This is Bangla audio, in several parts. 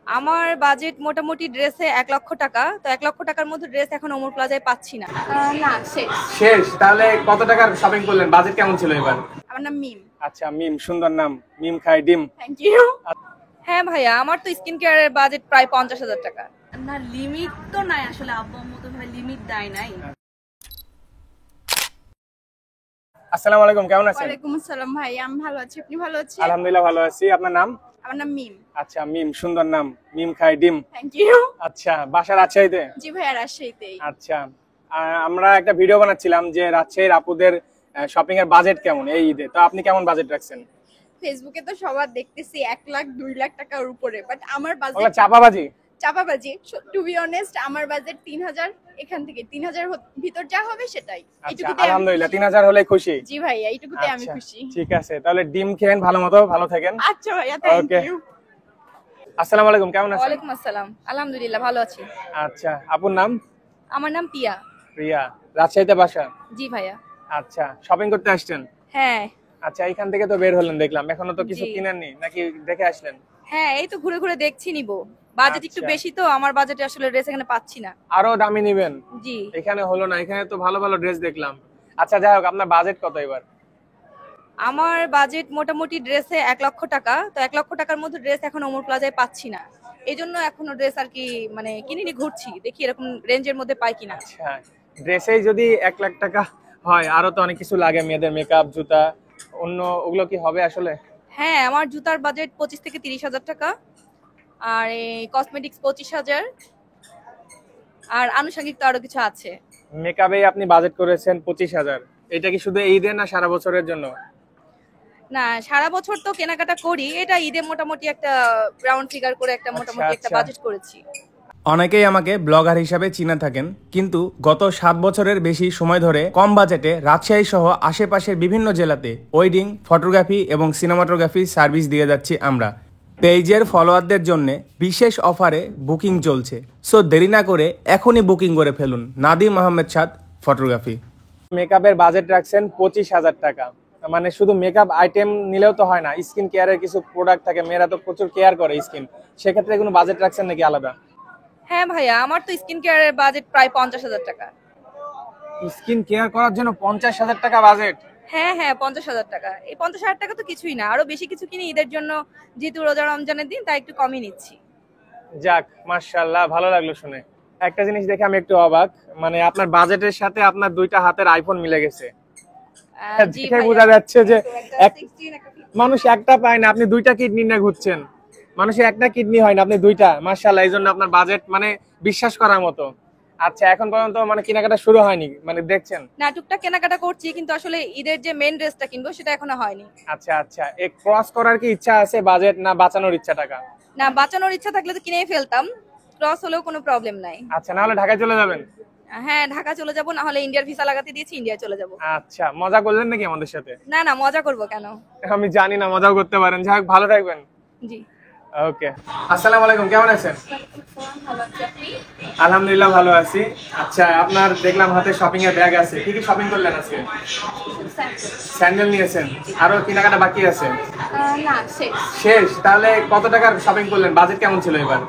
আমার বাজেট মোটামুটি ড্রেসে 1 লক্ষ টাকা। তো 1 লক্ষ টাকার মধ্যে ড্রেস এখন ওমর প্লাজায় পাচ্ছি না। না, শেষ। শেষ? তাহলে কত টাকার শপিং করলেন? বাজেট কেমন ছিল এবার? আমার নাম মিম। আচ্ছা, মিম, সুন্দর নাম। মিম খাই ডিম। Thank you. হ্যাঁ ভাইয়া, আমার তো স্কিন কেয়ারের বাজেট প্রায় 50,000 টাকা। না, লিমিট তো নাই আসলে, আব্বু আম্মু তো ভাই লিমিট দেয় নাই। আসসালামু আলাইকুম, কেমন আছেন? ওয়ালাইকুম আসসালাম ভাই, আমি ভালো আছি, আপনি ভালো আছেন? আলহামদুলিল্লাহ ভালো আছি। আপনার নাম? আমার নাম মিম। আচ্ছা, মিম, সুন্দর নাম। মিম খাই ডিম। Thank you. আচ্ছা, বাসা রাজশাহীতে? জি ভাইয়া, রাজশাহীতেই। আচ্ছা, আমরা একটা ভিডিও বানাচ্ছিলাম যে রাজশাহীর আপুদের শপিং এর বাজেট কেমন এই ঈদে, তো আপনি কেমন বাজেট রাখছেন? ফেসবুকে তো সবার দেখতেছি 1 লাখ 2 লাখ টাকার উপরে, বাট আমার ওগুলা বাজেট চাপাবাজি। চাপাবাজি। টু বি অনেস্ট, আমার বাজেট 3,000, এখান থেকে 3,000 ভিতর যা হবে সেটাই। আচ্ছা, এইটুকুতে আমি আলহামদুলিল্লাহ, খুশি। 3000 হলে খুশি? জি ভাইয়া, এইটুকুতে আমি আচ্ছা, খুশি। ঠিক আছে, তাহলে ডিম খেয়েন ভালো মতো, ভালো থাকেন। আচ্ছা ভাইয়া, থ্যাংক ওকে। ইউ। আসসালামু আলাইকুম, কেমন আছেন? ওয়ালাইকুম আসসালাম, আলহামদুলিল্লাহ ভালো আছি। আচ্ছা, আপুর নাম? আমার নাম পিয়া। রিয়া। রাজশাহীতে বাসা? জি ভাইয়া। আচ্ছা, শপিং করতে আসছেন? হ্যাঁ। আচ্ছা, এখান থেকে তো বের হলেন দেখলাম, এখনো তো কিছু জি। কিনেননি নাকি দেখে আসলেন? হ্যাঁ, এই তো ঘুরে ঘুরে দেখছি নিব। বাজেট একটু আচ্ছা। বেশি, তো আমার বাজেটে আসলে ড্রেস এখানে পাচ্ছি না। আরো দামি নিবেন? জি। এখানে হলো না, এখানে তো ভালো ভালো ড্রেস দেখলাম। আচ্ছা, যাই হোক, আপনার বাজেট কত এবার? আমার বাজেট মোটামুটি ড্রেসে 1 লক্ষ টাকা। তো 1 লক্ষ টাকার মধ্যে ড্রেস এখন ওমর প্লাজায় পাচ্ছি না। এই জন্য এখনো ড্রেস আর কি মানে কিনিনি, ঘুরছি, দেখি এরকম রেঞ্জের মধ্যে পাই কিনা। আচ্ছা, ড্রেসেই যদি 1 লাখ টাকা হয়, আরো তো অনেক কিছু লাগে, মেয়েদের মেকআপ, জুতা, অন্য, ওগুলো কি হবে আসলে? হ্যাঁ, আমার জুতার বাজেট 25 থেকে 30 হাজার টাকা। আর এই কসমেটিক্স 25 হাজার। আর আনুষঙ্গিক তো আরো কিছু আছে। মেকআপে আপনি বাজেট করেছেন 25,000। এটা কি শুধু ঈদে না সারা বছরের জন্য? না, সারা বছর তো কেনাকাটা করি, এটা ঈদে মোটামুটি একটা রাউন্ড ফিগার করে একটা মোটামুটি একটা আচ্ছা। বাজেট করেছি। অনেকেই আমাকে ব্লগার হিসাবে চিনে থাকেন, কিন্তু গত 7 বছরের বেশি সময় ধরে কম বাজেটে রাজশাহী সহ আশেপাশের বিভিন্ন জেলাতে ওয়েডিং, ফটোগ্রাফি এবং সিনেমাটোগ্রাফি সার্ভিস দিয়ে যাচ্ছি আমরা। পেজের ফলোয়ারদের জন্য বিশেষ অফারে বুকিং চলছে, সো দেরি না করে এখনই বুকিং করে ফেলুন। নাদিম আহমেদ সাদ ফটোগ্রাফি। মেকআপের বাজেট রাখছেন 25,000 টাকা। মানে শুধু মেকআপ আইটেম নিলেও তো হয় না, স্কিন কেয়ারের কিছু প্রোডাক্ট থাকে, মেয়েরা তো প্রচুর কেয়ার করে স্কিন, সেক্ষেত্রে কোনো বাজেট রাখছেন নাকি আলাদা? হ্যাঁ ভাইয়া, আমার তো স্কিন কেয়ারের বাজেট প্রায় 50,000 টাকা। স্কিন কেয়ার করার জন্য 50,000 টাকা বাজেট? হ্যাঁ হ্যাঁ, 50,000 টাকা। এই 50,000 টাকা তো কিছুই না, আরো বেশি কিছু কিনি ঈদের জন্য, যেহেতু রোজা রমজানের দিন, তাই একটু কমই নিচ্ছি। যাক, মাশাআল্লাহ, ভালো লাগলো শুনে। একটা জিনিস দেখে আমি একটু অবাক, মানে আপনার বাজেটের সাথে আপনার দুইটা হাতের আইফোন মিলে গেছে। জি দেখে ভাইয়া। বোঝা যাচ্ছে যে একটা এক 16, একটা 15। মানুষ একটা পায় না, আপনি দুইটা কিডনি নিয়ে ঘুরছেন। মানুষের একটা কিডনি হয় না, আপনি দুইটা, মাশাআল্লাহ, এই জন্য আপনার বাজেট মানে বিশ্বাস করার মতো। আচ্ছা, এখন পর্যন্ত মানে কেনাকাটা শুরু হয়নি, মানে দেখছেন? না, টুকটাক কেনাকাটা করছি, কিন্তু আসলে ঈদের যে মেন ড্রেসটা কিনবো সেটা এখনো হয়নি। আচ্ছা আচ্ছা, এই ক্রস করার কি ইচ্ছা আছে বাজেট, না বাঁচানোর ইচ্ছা টাকা? না, বাঁচানোর ইচ্ছা থাকলে তো কিনেই ফেলতাম, ক্রস হলেও কোনো প্রবলেম নাই। আচ্ছা, না হলে ঢাকায় চলে যাবেন? হ্যাঁ, ঢাকা চলে যাব, না হলে ইন্ডিয়ার ভিসা লাগাতে দিয়েছি, ইন্ডিয়া চলে যাব। আচ্ছা, মজা করলেন নাকি আমাদের সাথে? না না, মজা করব কেন। আমি জানি না, মজাও করতে পারেন। যাই হোক, ভালো থাকবেন। জি। ওকে। আসসালামু আলাইকুম, কেমন আছেন? ভালো আছি, আপনি? আলহামদুলিল্লাহ ভালো আছি। আচ্ছা, আপনার দেখলাম হাতে শপিং এর ব্যাগ আছে, কি কি শপিং করলেন আজকে? স্যান্ডেল নিয়েছেন, আরো কেনাকাটা বাকি আছে? না, শেষ। শেষ? তাহলে কত টাকার শপিং করলেন? বাজেট কেমন ছিল এবার?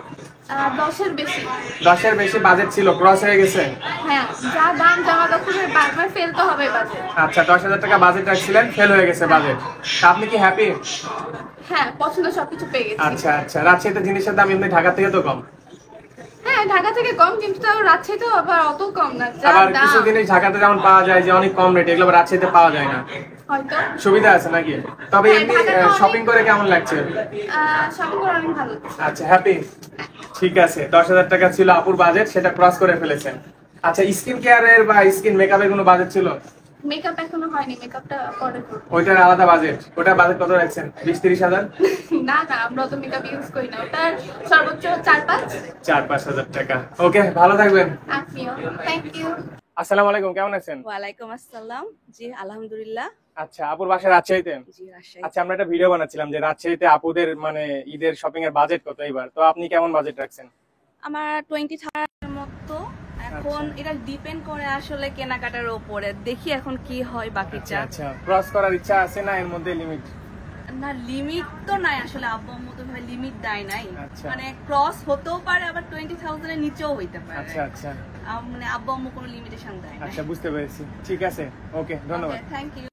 10-এর বেশি। 10-এর বেশি বাজেট ছিল, ক্রস হয়ে গেছে? হ্যাঁ, যা দাম জামা কাপড়ের বারবার ফেল তো হবে বাজেট। আচ্ছা, 10,000 টাকা বাজেট রাখছিলেন, ফেল হয়ে গেছে বাজেট। তা আপনি কি হ্যাপি? হ্যাঁ, পছন্দ সবকিছু পেয়ে গেছি। আচ্ছা আচ্ছা, রাজশাহীতে জিনিসের দাম এমনি ঢাকা থেকে তো কম। হ্যাঁ, ঢাকা থেকে কম, কিন্তু তাও রাজশাহীতেও আবার অত কম না, যা আবার দাম। কিছু জিনিস ঢাকাতে যেমন পাওয়া যায় যে অনেক কম রেট, এগুলো আবার রাজশাহীতে পাওয়া যায় না। হয়তো সুবিধা আছে নাকি? তবে হ্যাঁ, এমনি ঢাকাতে অনেক- শপিং করে কেমন লাগছে? শপিং করে অনেক ভালো। আচ্ছা, হ্যাপি? ঠিক আছে, 10,000 টাকা ছিল আপুর বাজেট, সেটা ক্রস করে ফেলেছেন। আচ্ছা, স্কিন কেয়ারের বা স্কিন মেকআপের কোনো বাজেট ছিল? মেকআপ এখনো হয়নি, মেকআপটা পরে করব। ওইটার আলাদা বাজেট? ওটার বাজেট কত রাখছেন? 20-30 হাজার? না না, আমরা তো মেকআপ ইউজ করি না, ওটার সর্বোচ্চ 4-5। 4-5 হাজার টাকা। ওকে, ভালো থাকবেন। আপনিও, থ্যাংক ইউ। আসসালামু আলাইকুম, কেমন আছেন? ওয়ালাইকুম আসসালাম। জি আলহামদুলিল্লাহ। আচ্ছা, আপুর বাসা রাজশাহীতে? জি, রাজশাহী। আচ্ছা, আমরা একটা ভিডিও বানাচ্ছিলাম যে রাজশাহীতে আপুদের মানে ঈদের শপিং এর বাজেট কত এবার, তো আপনি কেমন বাজেট রাখছেন? আমার 20,000 মতো। এখন এটা ডিপেন্ড করে আসলে কেনাকাটার উপরে, দেখি এখন কি হয় বাকিটা। আচ্ছা, ক্রস করার ইচ্ছা আছে না এর মধ্যে লিমিট? না লিমিট তো নাই আসলে, আব্বু আম্মু তো ভাই লিমিট দেয় নাই। আচ্ছা। মানে ক্রস হতেও পারে আবার 20,000 এর নিচেও হইতে পারে। আচ্ছা আচ্ছা মানে আব্বু আম্মু কোনো লিমিটেশন দেয় না। আচ্ছা বুঝতে পেরেছি, ঠিক আছে, ওকে, ধন্যবাদ। Thank you.